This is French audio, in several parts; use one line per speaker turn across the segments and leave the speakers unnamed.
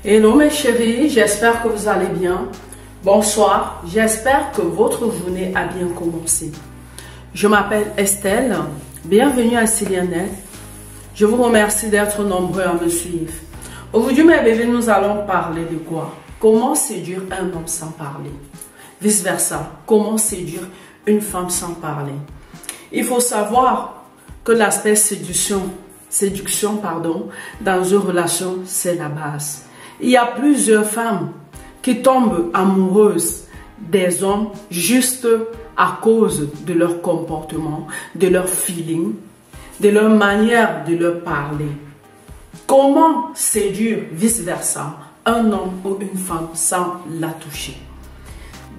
Hello mes chéris, j'espère que vous allez bien. Bonsoir, j'espère que votre journée a bien commencé. Je m'appelle Estelle, bienvenue à Silianet. Je vous remercie d'être nombreux à me suivre. Aujourd'hui mes bébés, nous allons parler de quoi? Comment séduire un homme sans parler? Vice versa, comment séduire une femme sans parler? Il faut savoir que l'aspect séduction, dans une relation, c'est la base. Il y a plusieurs femmes qui tombent amoureuses des hommes juste à cause de leur comportement, de leur feeling, de leur manière de leur parler. Comment séduire vice versa un homme ou une femme sans la toucher?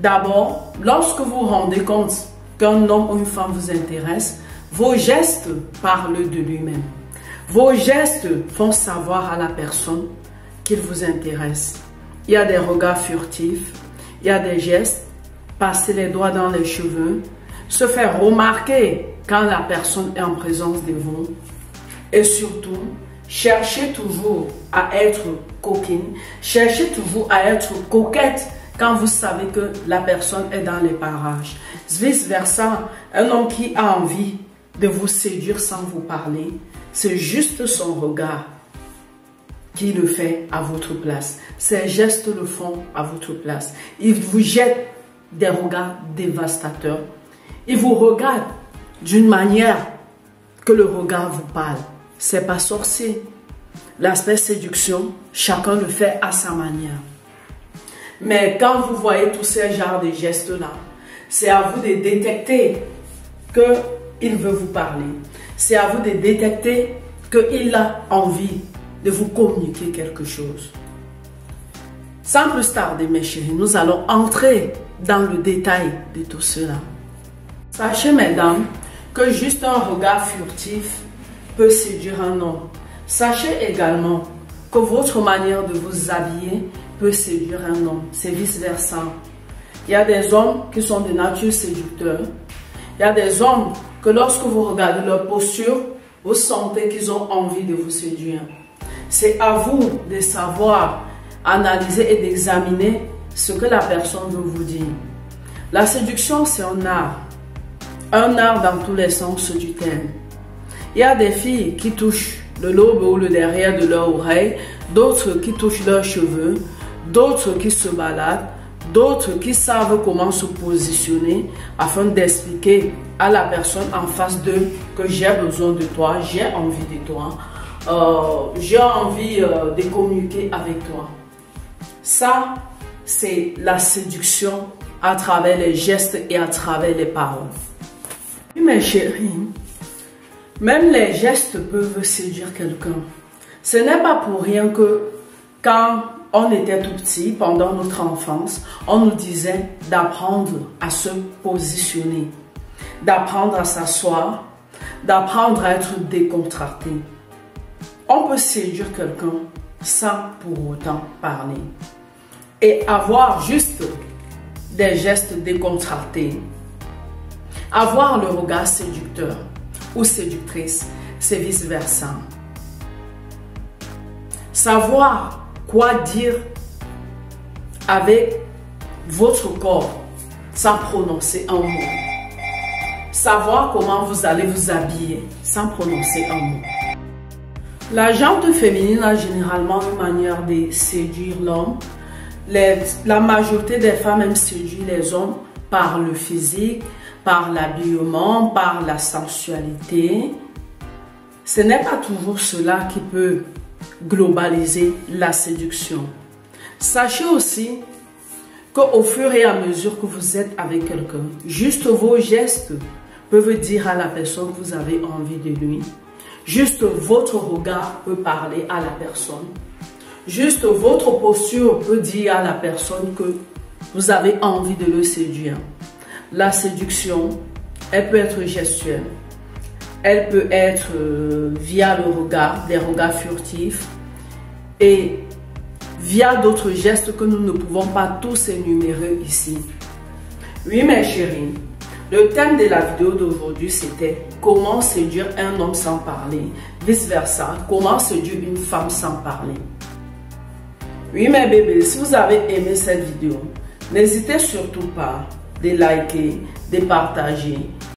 D'abord, lorsque vous vous rendez compte qu'un homme ou une femme vous intéresse, vos gestes parlent de lui-même. Vos gestes font savoir à la personne qu'il vous intéresse. Il y a des regards furtifs, il y a des gestes, passer les doigts dans les cheveux, se faire remarquer quand la personne est en présence de vous. Et surtout, cherchez toujours à être coquine, cherchez toujours à être coquette quand vous savez que la personne est dans les parages. Vice versa, un homme qui a envie de vous séduire sans vous parler, c'est juste son regard qui le fait à votre place. Ses gestes le font à votre place. Il vous jette des regards dévastateurs. Il vous regarde d'une manière que le regard vous parle. C'est pas sorcier. L'aspect séduction, chacun le fait à sa manière. Mais quand vous voyez tous ces genres de gestes-là, c'est à vous de détecter qu'il veut vous parler. C'est à vous de détecter qu'il a envie de vous communiquer quelque chose. Sans plus tarder, mes chéris, nous allons entrer dans le détail de tout cela. Sachez, mesdames, que juste un regard furtif peut séduire un homme. Sachez également que votre manière de vous habiller peut séduire un homme. C'est vice versa. Il y a des hommes qui sont de nature séducteurs. Il y a des hommes que lorsque vous regardez leur posture, vous sentez qu'ils ont envie de vous séduire. C'est à vous de savoir analyser et d'examiner ce que la personne veut vous dire. La séduction, c'est un art. Un art dans tous les sens du terme. Il y a des filles qui touchent le lobe ou le derrière de leur oreille, d'autres qui touchent leurs cheveux, d'autres qui se baladent, d'autres qui savent comment se positionner afin d'expliquer à la personne en face d'eux que j'ai besoin de toi, j'ai envie de toi, j'ai envie de communiquer avec toi. Ça, c'est la séduction à travers les gestes et à travers les paroles. Oui, mes chéris, même les gestes peuvent séduire quelqu'un. Ce n'est pas pour rien que quand on était tout petit, pendant notre enfance, on nous disait d'apprendre à se positionner, d'apprendre à s'asseoir, d'apprendre à être décontracté. On peut séduire quelqu'un sans pour autant parler. Et avoir juste des gestes décontractés, avoir le regard séducteur ou séductrice, c'est vice versa. Savoir quoi dire avec votre corps sans prononcer un mot. Savoir comment vous allez vous habiller sans prononcer un mot. La gente féminine a généralement une manière de séduire l'homme. La majorité des femmes aiment séduire les hommes par le physique, par l'habillement, par la sensualité. Ce n'est pas toujours cela qui peut globaliser la séduction. Sachez aussi qu'au fur et à mesure que vous êtes avec quelqu'un, juste vos gestes peuvent dire à la personne que vous avez envie de lui. Juste votre regard peut parler à la personne. Juste votre posture peut dire à la personne que vous avez envie de le séduire. La séduction, elle peut être gestuelle. Elle peut être via le regard, des regards furtifs et via d'autres gestes que nous ne pouvons pas tous énumérer ici. Oui, mes chéris, le thème de la vidéo d'aujourd'hui, c'était comment séduire un homme sans parler. Vice versa, comment séduire une femme sans parler. Oui mes bébés, si vous avez aimé cette vidéo, n'hésitez surtout pas de liker, de partager